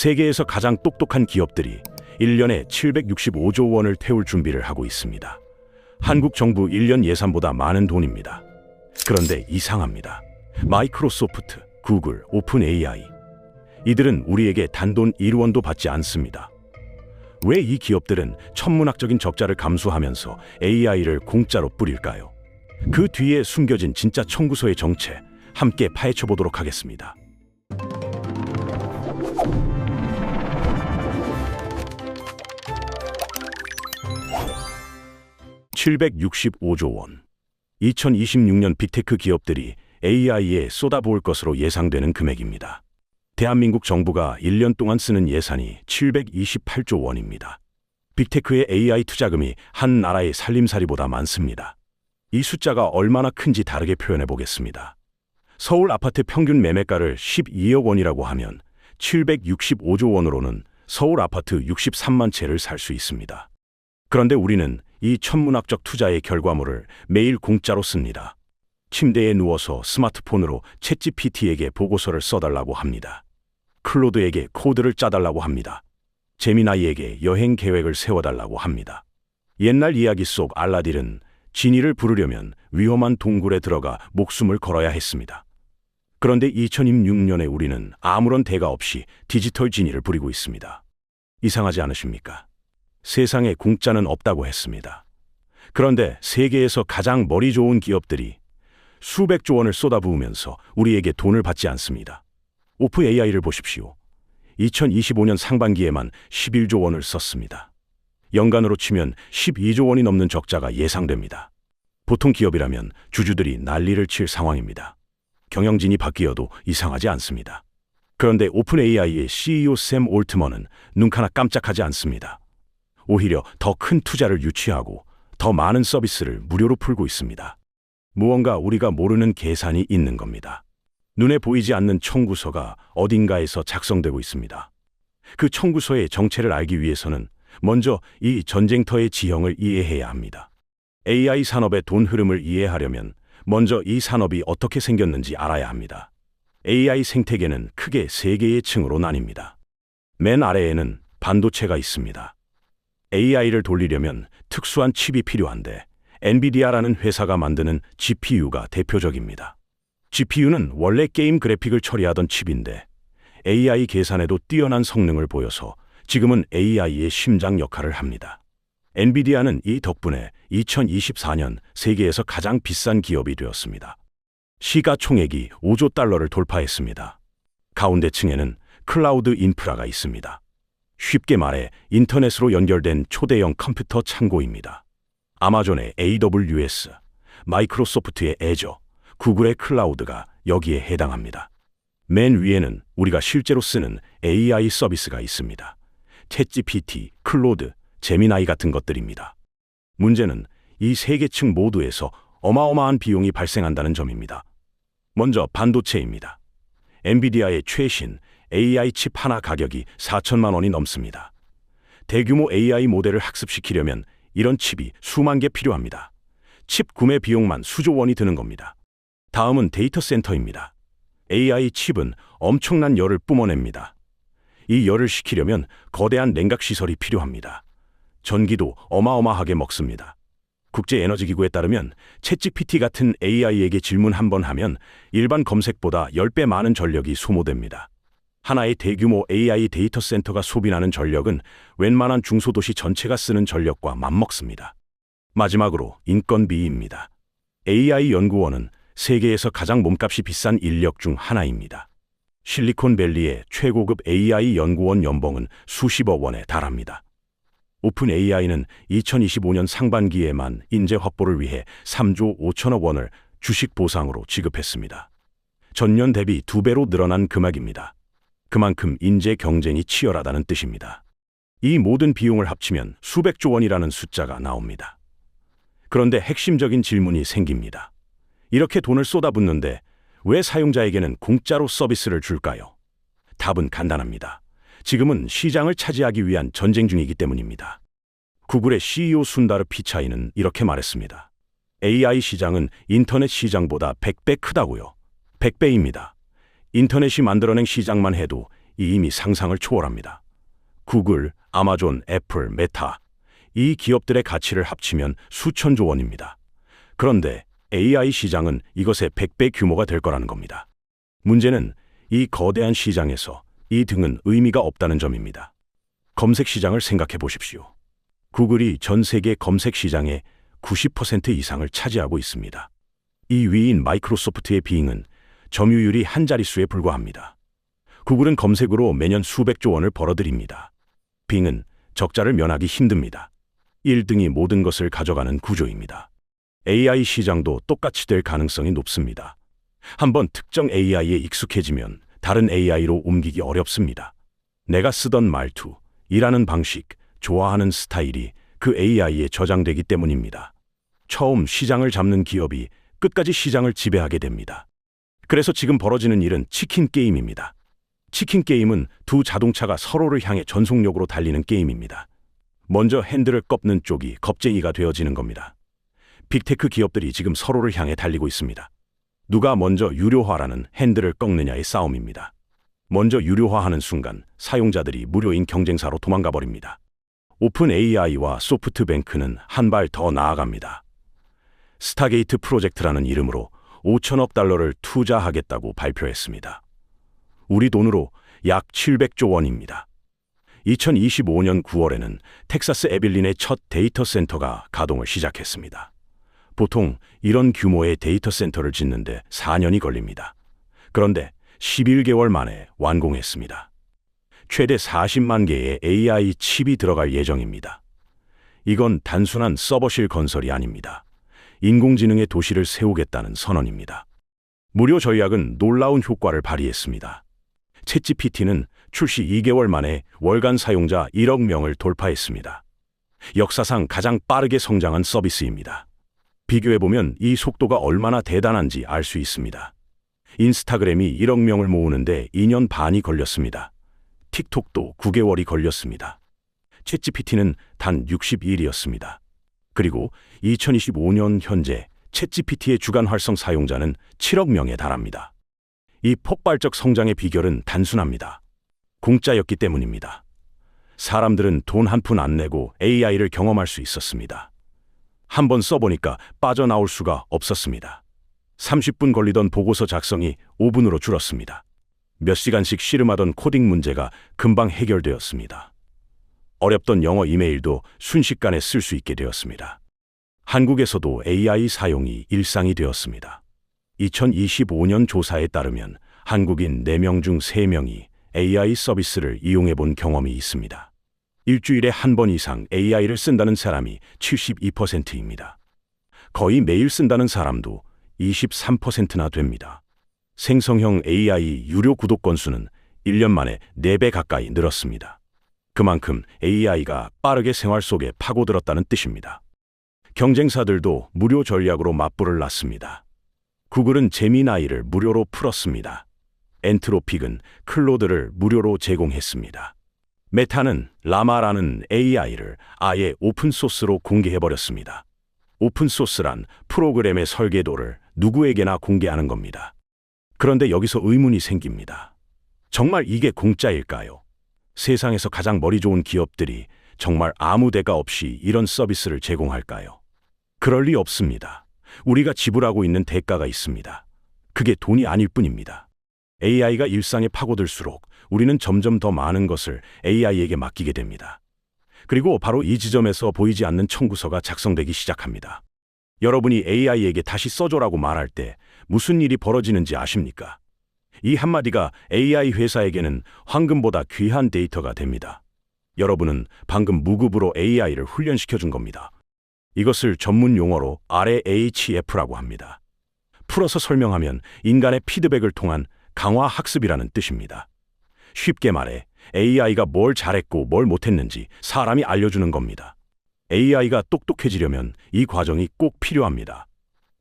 세계에서 가장 똑똑한 기업들이 1년에 765조 원을 태울 준비를 하고 있습니다. 한국 정부 1년 예산보다 많은 돈입니다. 그런데 이상합니다. 마이크로소프트, 구글, 오픈 AI 이들은 우리에게 단돈 1원도 받지 않습니다. 왜 이 기업들은 천문학적인 적자를 감수하면서 AI를 공짜로 뿌릴까요? 그 뒤에 숨겨진 진짜 청구서의 정체 함께 파헤쳐 보도록 하겠습니다. 765조 원. 2026년 빅테크 기업들이 AI에 쏟아부을 것으로 예상되는 금액입니다. 대한민국 정부가 1년 동안 쓰는 예산이 728조 원입니다. 빅테크의 AI 투자금이 한 나라의 살림살이보다 많습니다. 이 숫자가 얼마나 큰지 다르게 표현해 보겠습니다. 서울 아파트 평균 매매가를 12억 원이라고 하면 765조 원으로는 서울 아파트 63만 채를 살 수 있습니다. 그런데 우리는 이 천문학적 투자의 결과물을 매일 공짜로 씁니다. 침대에 누워서 스마트폰으로 챗GPT에게 보고서를 써달라고 합니다. 클로드에게 코드를 짜달라고 합니다. 제미나이에게 여행 계획을 세워달라고 합니다. 옛날 이야기 속 알라딘은 지니를 부르려면 위험한 동굴에 들어가 목숨을 걸어야 했습니다. 그런데 2026년에 우리는 아무런 대가 없이 디지털 지니를 부리고 있습니다. 이상하지 않으십니까? 세상에 공짜는 없다고 했습니다. 그런데 세계에서 가장 머리 좋은 기업들이 수백조 원을 쏟아부으면서 우리에게 돈을 받지 않습니다. 오픈 AI를 보십시오. 2025년 상반기에만 11조 원을 썼습니다. 연간으로 치면 12조 원이 넘는 적자가 예상됩니다. 보통 기업이라면 주주들이 난리를 칠 상황입니다. 경영진이 바뀌어도 이상하지 않습니다. 그런데 오픈 AI의 CEO 샘 올트먼은 눈 하나 깜짝하지 않습니다. 오히려 더 큰 투자를 유치하고 더 많은 서비스를 무료로 풀고 있습니다. 무언가 우리가 모르는 계산이 있는 겁니다. 눈에 보이지 않는 청구서가 어딘가에서 작성되고 있습니다. 그 청구서의 정체를 알기 위해서는 먼저 이 전쟁터의 지형을 이해해야 합니다. AI 산업의 돈 흐름을 이해하려면 먼저 이 산업이 어떻게 생겼는지 알아야 합니다. AI 생태계는 크게 세 개의 층으로 나뉩니다. 맨 아래에는 반도체가 있습니다. AI를 돌리려면 특수한 칩이 필요한데 엔비디아라는 회사가 만드는 GPU가 대표적입니다. GPU는 원래 게임 그래픽을 처리하던 칩인데 AI 계산에도 뛰어난 성능을 보여서 지금은 AI의 심장 역할을 합니다. 엔비디아는 이 덕분에 2024년 세계에서 가장 비싼 기업이 되었습니다. 시가총액이 5조 달러를 돌파했습니다. 가운데 층에는 클라우드 인프라가 있습니다. 쉽게 말해 인터넷으로 연결된 초대형 컴퓨터 창고입니다. 아마존의 AWS, 마이크로소프트의 애저, 구글의 클라우드가 여기에 해당합니다. 맨 위에는 우리가 실제로 쓰는 AI 서비스가 있습니다. 챗GPT, 클로드, 제미나이 같은 것들입니다. 문제는 이 세 개 층 모두에서 어마어마한 비용이 발생한다는 점입니다. 먼저 반도체입니다. 엔비디아의 최신 AI 칩 하나 가격이 4천만 원이 넘습니다. 대규모 AI 모델을 학습시키려면 이런 칩이 수만 개 필요합니다. 칩 구매 비용만 수조 원이 드는 겁니다. 다음은 데이터 센터입니다. AI 칩은 엄청난 열을 뿜어냅니다. 이 열을 식히려면 거대한 냉각 시설이 필요합니다. 전기도 어마어마하게 먹습니다. 국제에너지기구에 따르면 챗GPT 같은 AI에게 질문 한 번 하면 일반 검색보다 10배 많은 전력이 소모됩니다. 하나의 대규모 AI 데이터 센터가 소비하는 전력은 웬만한 중소도시 전체가 쓰는 전력과 맞먹습니다. 마지막으로 인건비입니다. AI 연구원은 세계에서 가장 몸값이 비싼 인력 중 하나입니다. 실리콘밸리의 최고급 AI 연구원 연봉은 수십억 원에 달합니다. 오픈 AI는 2025년 상반기에만 인재 확보를 위해 3조 5천억 원을 주식 보상으로 지급했습니다. 전년 대비 2배로 늘어난 금액입니다. 그만큼 인재 경쟁이 치열하다는 뜻입니다. 이 모든 비용을 합치면 수백조 원이라는 숫자가 나옵니다. 그런데 핵심적인 질문이 생깁니다. 이렇게 돈을 쏟아붓는데 왜 사용자에게는 공짜로 서비스를 줄까요? 답은 간단합니다. 지금은 시장을 차지하기 위한 전쟁 중이기 때문입니다. 구글의 CEO 순다르 피차이는 이렇게 말했습니다. AI 시장은 인터넷 시장보다 100배 크다고요. 100배입니다. 인터넷이 만들어낸 시장만 해도 이미 상상을 초월합니다. 구글, 아마존, 애플, 메타, 이 기업들의 가치를 합치면 수천조 원입니다. 그런데 AI 시장은 이것의 100배 규모가 될 거라는 겁니다. 문제는 이 거대한 시장에서 이 등은 의미가 없다는 점입니다. 검색 시장을 생각해 보십시오. 구글이 전 세계 검색 시장의 90% 이상을 차지하고 있습니다. 2위인 마이크로소프트의 빙은 점유율이 한 자릿수에 불과합니다. 구글은 검색으로 매년 수백조 원을 벌어들입니다. 빙은 적자를 면하기 힘듭니다. 1등이 모든 것을 가져가는 구조입니다. AI 시장도 똑같이 될 가능성이 높습니다. 한번 특정 AI에 익숙해지면 다른 AI로 옮기기 어렵습니다. 내가 쓰던 말투, 일하는 방식, 좋아하는 스타일이 그 AI에 저장되기 때문입니다. 처음 시장을 잡는 기업이 끝까지 시장을 지배하게 됩니다. 그래서 지금 벌어지는 일은 치킨 게임입니다. 치킨 게임은 두 자동차가 서로를 향해 전속력으로 달리는 게임입니다. 먼저 핸들을 꺾는 쪽이 겁쟁이가 되어지는 겁니다. 빅테크 기업들이 지금 서로를 향해 달리고 있습니다. 누가 먼저 유료화라는 핸들을 꺾느냐의 싸움입니다. 먼저 유료화하는 순간 사용자들이 무료인 경쟁사로 도망가 버립니다. 오픈 AI와 소프트뱅크는 한 발 더 나아갑니다. 스타게이트 프로젝트라는 이름으로 5천억 달러를 투자하겠다고 발표했습니다. 우리 돈으로 약 700조 원입니다. 2025년 9월에는 텍사스 에빌린의 첫 데이터 센터가 가동을 시작했습니다. 보통 이런 규모의 데이터 센터를 짓는데 4년이 걸립니다. 그런데 11개월 만에 완공했습니다. 최대 40만 개의 AI 칩이 들어갈 예정입니다. 이건 단순한 서버실 건설이 아닙니다. 인공지능의 도시를 세우겠다는 선언입니다. 무료 전략은 놀라운 효과를 발휘했습니다. 챗GPT는 출시 2개월 만에 월간 사용자 1억 명을 돌파했습니다. 역사상 가장 빠르게 성장한 서비스입니다. 비교해보면 이 속도가 얼마나 대단한지 알 수 있습니다. 인스타그램이 1억 명을 모으는데 2년 반이 걸렸습니다. 틱톡도 9개월이 걸렸습니다. 챗GPT는 단 60일이었습니다. 그리고 2025년 현재 챗GPT의 주간 활성 사용자는 7억 명에 달합니다. 이 폭발적 성장의 비결은 단순합니다. 공짜였기 때문입니다. 사람들은 돈 한 푼 안 내고 AI를 경험할 수 있었습니다. 한번 써보니까 빠져나올 수가 없었습니다. 30분 걸리던 보고서 작성이 5분으로 줄었습니다. 몇 시간씩 씨름하던 코딩 문제가 금방 해결되었습니다. 어렵던 영어 이메일도 순식간에 쓸 수 있게 되었습니다. 한국에서도 AI 사용이 일상이 되었습니다. 2025년 조사에 따르면 한국인 4명 중 3명이 AI 서비스를 이용해 본 경험이 있습니다. 일주일에 한 번 이상 AI를 쓴다는 사람이 72%입니다. 거의 매일 쓴다는 사람도 23%나 됩니다. 생성형 AI 유료 구독 건수는 1년 만에 4배 가까이 늘었습니다. 그만큼 AI가 빠르게 생활 속에 파고들었다는 뜻입니다. 경쟁사들도 무료 전략으로 맞불을 놨습니다. 구글은 제미나이를 무료로 풀었습니다. 엔트로픽은 클로드를 무료로 제공했습니다. 메타는 라마라는 AI를 아예 오픈소스로 공개해버렸습니다. 오픈소스란 프로그램의 설계도를 누구에게나 공개하는 겁니다. 그런데 여기서 의문이 생깁니다. 정말 이게 공짜일까요? 세상에서 가장 머리 좋은 기업들이 정말 아무 대가 없이 이런 서비스를 제공할까요? 그럴 리 없습니다. 우리가 지불하고 있는 대가가 있습니다. 그게 돈이 아닐 뿐입니다. AI가 일상에 파고들수록 우리는 점점 더 많은 것을 AI에게 맡기게 됩니다. 그리고 바로 이 지점에서 보이지 않는 청구서가 작성되기 시작합니다. 여러분이 AI에게 다시 써줘라고 말할 때 무슨 일이 벌어지는지 아십니까? 이 한마디가 AI 회사에게는 황금보다 귀한 데이터가 됩니다. 여러분은 방금 무급으로 AI를 훈련시켜준 겁니다. 이것을 전문 용어로 RAHF라고 합니다. 풀어서 설명하면 인간의 피드백을 통한 강화 학습이라는 뜻입니다. 쉽게 말해 AI가 뭘 잘했고 뭘 못했는지 사람이 알려주는 겁니다. AI가 똑똑해지려면 이 과정이 꼭 필요합니다.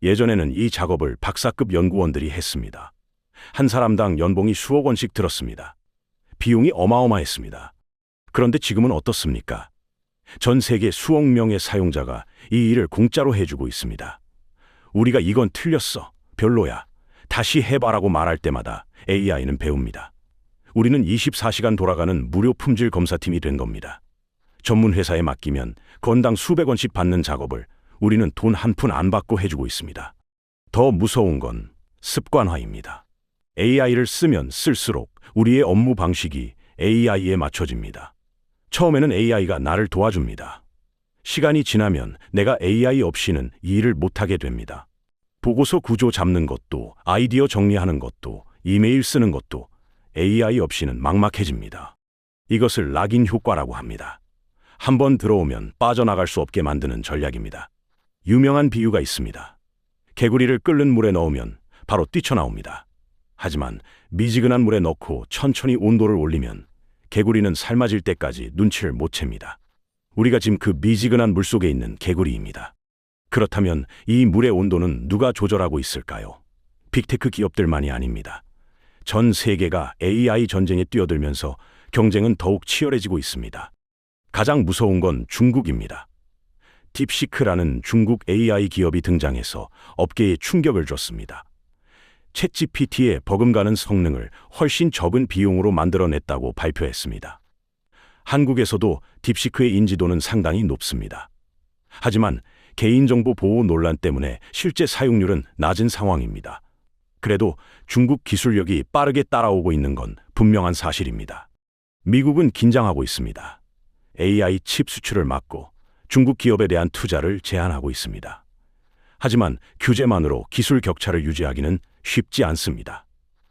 예전에는 이 작업을 박사급 연구원들이 했습니다. 한 사람당 연봉이 수억 원씩 들었습니다. 비용이 어마어마했습니다. 그런데 지금은 어떻습니까? 전 세계 수억 명의 사용자가 이 일을 공짜로 해주고 있습니다. 우리가 이건 틀렸어, 별로야, 다시 해봐라고 말할 때마다 AI는 배웁니다. 우리는 24시간 돌아가는 무료 품질 검사팀이 된 겁니다. 전문 회사에 맡기면 건당 수백 원씩 받는 작업을 우리는 돈 한 푼 안 받고 해주고 있습니다. 더 무서운 건 습관화입니다. AI를 쓰면 쓸수록 우리의 업무 방식이 AI에 맞춰집니다. 처음에는 AI가 나를 도와줍니다. 시간이 지나면 내가 AI 없이는 이 일을 못하게 됩니다. 보고서 구조 잡는 것도, 아이디어 정리하는 것도, 이메일 쓰는 것도 AI 없이는 막막해집니다. 이것을 락인 효과라고 합니다. 한번 들어오면 빠져나갈 수 없게 만드는 전략입니다. 유명한 비유가 있습니다. 개구리를 끓는 물에 넣으면 바로 뛰쳐나옵니다. 하지만 미지근한 물에 넣고 천천히 온도를 올리면 개구리는 삶아질 때까지 눈치를 못 챕니다. 우리가 지금 그 미지근한 물속에 있는 개구리입니다. 그렇다면 이 물의 온도는 누가 조절하고 있을까요? 빅테크 기업들만이 아닙니다. 전 세계가 AI 전쟁에 뛰어들면서 경쟁은 더욱 치열해지고 있습니다. 가장 무서운 건 중국입니다. 딥시크라는 중국 AI 기업이 등장해서 업계에 충격을 줬습니다. 챗GPT의 버금가는 성능을 훨씬 적은 비용으로 만들어냈다고 발표했습니다. 한국에서도 딥시크의 인지도는 상당히 높습니다. 하지만 개인정보 보호 논란 때문에 실제 사용률은 낮은 상황입니다. 그래도 중국 기술력이 빠르게 따라오고 있는 건 분명한 사실입니다. 미국은 긴장하고 있습니다. AI 칩 수출을 막고 중국 기업에 대한 투자를 제한하고 있습니다. 하지만 규제만으로 기술 격차를 유지하기는 쉽지 않습니다.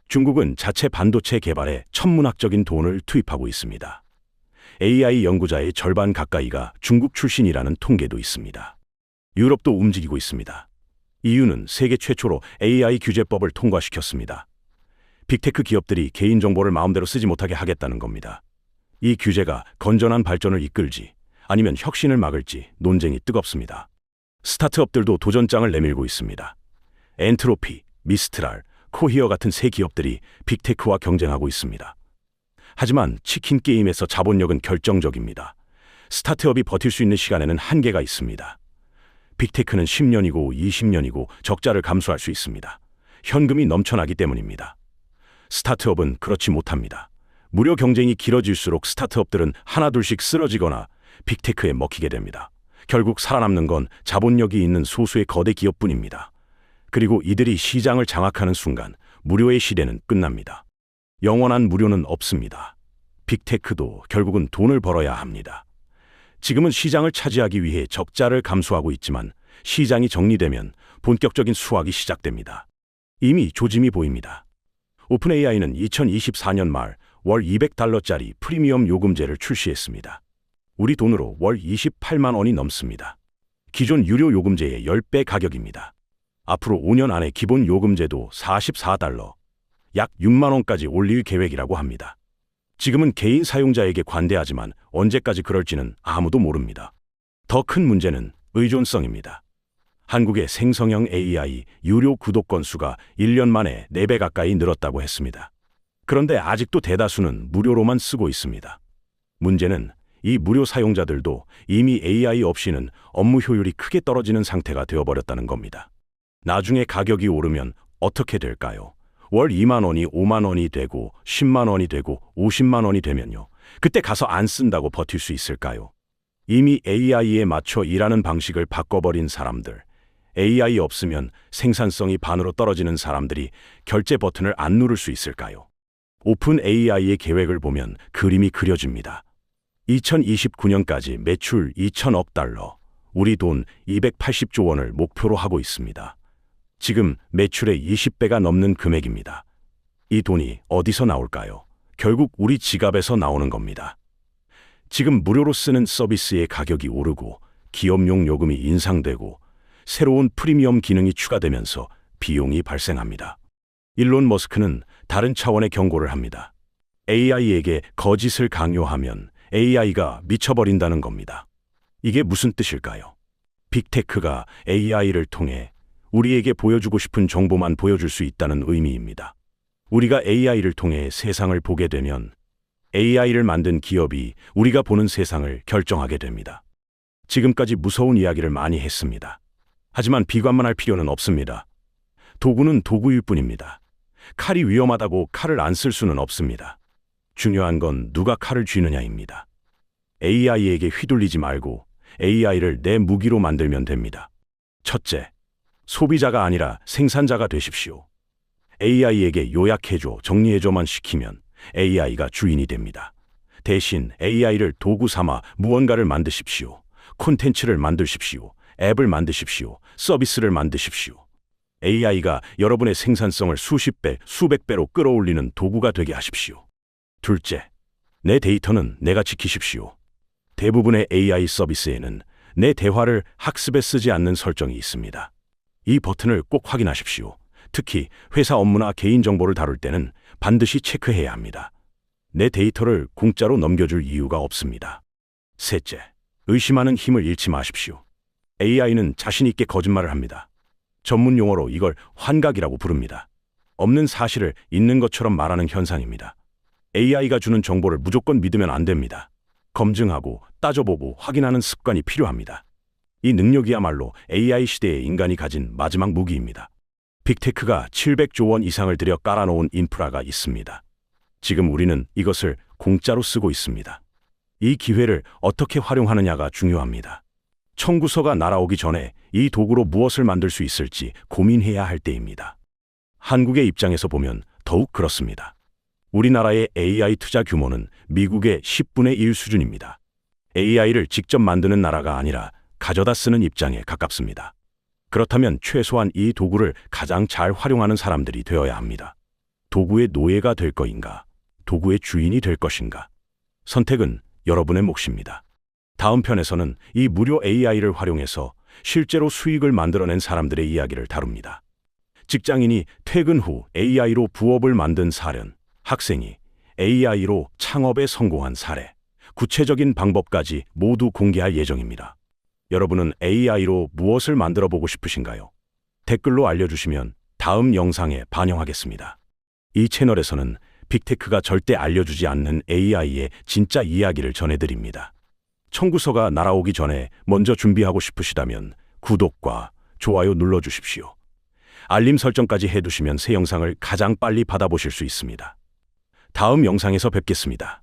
중국은 자체 반도체 개발에 천문학적인 돈을 투입하고 있습니다. AI 연구자의 절반 가까이가 중국 출신이라는 통계도 있습니다. 유럽도 움직이고 있습니다. EU는 세계 최초로 AI 규제법을 통과시켰습니다. 빅테크 기업들이 개인정보를 마음대로 쓰지 못하게 하겠다는 겁니다. 이 규제가 건전한 발전을 이끌지 아니면 혁신을 막을지 논쟁이 뜨겁습니다. 스타트업들도 도전장을 내밀고 있습니다. 엔트로피, 미스트랄, 코히어 같은 새 기업들이 빅테크와 경쟁하고 있습니다. 하지만 치킨 게임에서 자본력은 결정적입니다. 스타트업이 버틸 수 있는 시간에는 한계가 있습니다. 빅테크는 10년이고 20년이고 적자를 감수할 수 있습니다. 현금이 넘쳐나기 때문입니다. 스타트업은 그렇지 못합니다. 무료 경쟁이 길어질수록 스타트업들은 하나둘씩 쓰러지거나 빅테크에 먹히게 됩니다. 결국 살아남는 건 자본력이 있는 소수의 거대 기업뿐입니다. 그리고 이들이 시장을 장악하는 순간 무료의 시대는 끝납니다. 영원한 무료는 없습니다. 빅테크도 결국은 돈을 벌어야 합니다. 지금은 시장을 차지하기 위해 적자를 감수하고 있지만 시장이 정리되면 본격적인 수확이 시작됩니다. 이미 조짐이 보입니다. 오픈 AI는 2024년 말 월 $200짜리 프리미엄 요금제를 출시했습니다. 우리 돈으로 월 28만 원이 넘습니다. 기존 유료 요금제의 10배 가격입니다. 앞으로 5년 안에 기본 요금제도 $44, 약 6만 원까지 올릴 계획이라고 합니다. 지금은 개인 사용자에게 관대하지만 언제까지 그럴지는 아무도 모릅니다. 더 큰 문제는 의존성입니다. 한국의 생성형 AI 유료 구독 건수가 1년 만에 4배 가까이 늘었다고 했습니다. 그런데 아직도 대다수는 무료로만 쓰고 있습니다. 문제는 이 무료 사용자들도 이미 AI 없이는 업무 효율이 크게 떨어지는 상태가 되어버렸다는 겁니다. 나중에 가격이 오르면 어떻게 될까요? 월 2만 원이 5만 원이 되고 10만 원이 되고 50만 원이 되면요. 그때 가서 안 쓴다고 버틸 수 있을까요? 이미 AI에 맞춰 일하는 방식을 바꿔버린 사람들, AI 없으면 생산성이 반으로 떨어지는 사람들이 결제 버튼을 안 누를 수 있을까요? 오픈 AI의 계획을 보면 그림이 그려집니다. 2029년까지 매출 2천억 달러, 우리 돈 280조 원을 목표로 하고 있습니다. 지금 매출의 20배가 넘는 금액입니다. 이 돈이 어디서 나올까요? 결국 우리 지갑에서 나오는 겁니다. 지금 무료로 쓰는 서비스의 가격이 오르고 기업용 요금이 인상되고 새로운 프리미엄 기능이 추가되면서 비용이 발생합니다. 일론 머스크는 다른 차원의 경고를 합니다. AI에게 거짓을 강요하면 AI가 미쳐버린다는 겁니다. 이게 무슨 뜻일까요? 빅테크가 AI를 통해 우리에게 보여주고 싶은 정보만 보여줄 수 있다는 의미입니다. 우리가 AI를 통해 세상을 보게 되면 AI를 만든 기업이 우리가 보는 세상을 결정하게 됩니다. 지금까지 무서운 이야기를 많이 했습니다. 하지만 비관만 할 필요는 없습니다. 도구는 도구일 뿐입니다. 칼이 위험하다고 칼을 안 쓸 수는 없습니다. 중요한 건 누가 칼을 쥐느냐입니다. AI에게 휘둘리지 말고 AI를 내 무기로 만들면 됩니다. 첫째, 소비자가 아니라 생산자가 되십시오. AI에게 요약해줘, 정리해줘만 시키면 AI가 주인이 됩니다. 대신 AI를 도구 삼아 무언가를 만드십시오. 콘텐츠를 만드십시오. 앱을 만드십시오. 서비스를 만드십시오. AI가 여러분의 생산성을 수십 배, 수백 배로 끌어올리는 도구가 되게 하십시오. 둘째, 내 데이터는 내가 지키십시오. 대부분의 AI 서비스에는 내 대화를 학습에 쓰지 않는 설정이 있습니다. 이 버튼을 꼭 확인하십시오. 특히 회사 업무나 개인정보를 다룰 때는 반드시 체크해야 합니다. 내 데이터를 공짜로 넘겨줄 이유가 없습니다. 셋째, 의심하는 힘을 잃지 마십시오. AI는 자신 있게 거짓말을 합니다. 전문 용어로 이걸 환각이라고 부릅니다. 없는 사실을 있는 것처럼 말하는 현상입니다. AI가 주는 정보를 무조건 믿으면 안 됩니다. 검증하고 따져보고 확인하는 습관이 필요합니다. 이 능력이야말로 AI 시대의 인간이 가진 마지막 무기입니다. 빅테크가 700조 원 이상을 들여 깔아놓은 인프라가 있습니다. 지금 우리는 이것을 공짜로 쓰고 있습니다. 이 기회를 어떻게 활용하느냐가 중요합니다. 청구서가 날아오기 전에 이 도구로 무엇을 만들 수 있을지 고민해야 할 때입니다. 한국의 입장에서 보면 더욱 그렇습니다. 우리나라의 AI 투자 규모는 미국의 10분의 1 수준입니다. AI를 직접 만드는 나라가 아니라 가져다 쓰는 입장에 가깝습니다. 그렇다면 최소한 이 도구를 가장 잘 활용하는 사람들이 되어야 합니다. 도구의 노예가 될 것인가? 도구의 주인이 될 것인가? 선택은 여러분의 몫입니다. 다음 편에서는 이 무료 AI를 활용해서 실제로 수익을 만들어낸 사람들의 이야기를 다룹니다. 직장인이 퇴근 후 AI로 부업을 만든 사례, 학생이 AI로 창업에 성공한 사례, 구체적인 방법까지 모두 공개할 예정입니다. 여러분은 AI로 무엇을 만들어 보고 싶으신가요? 댓글로 알려주시면 다음 영상에 반영하겠습니다. 이 채널에서는 빅테크가 절대 알려주지 않는 AI의 진짜 이야기를 전해드립니다. 청구서가 날아오기 전에 먼저 준비하고 싶으시다면 구독과 좋아요 눌러주십시오. 알림 설정까지 해두시면 새 영상을 가장 빨리 받아보실 수 있습니다. 다음 영상에서 뵙겠습니다.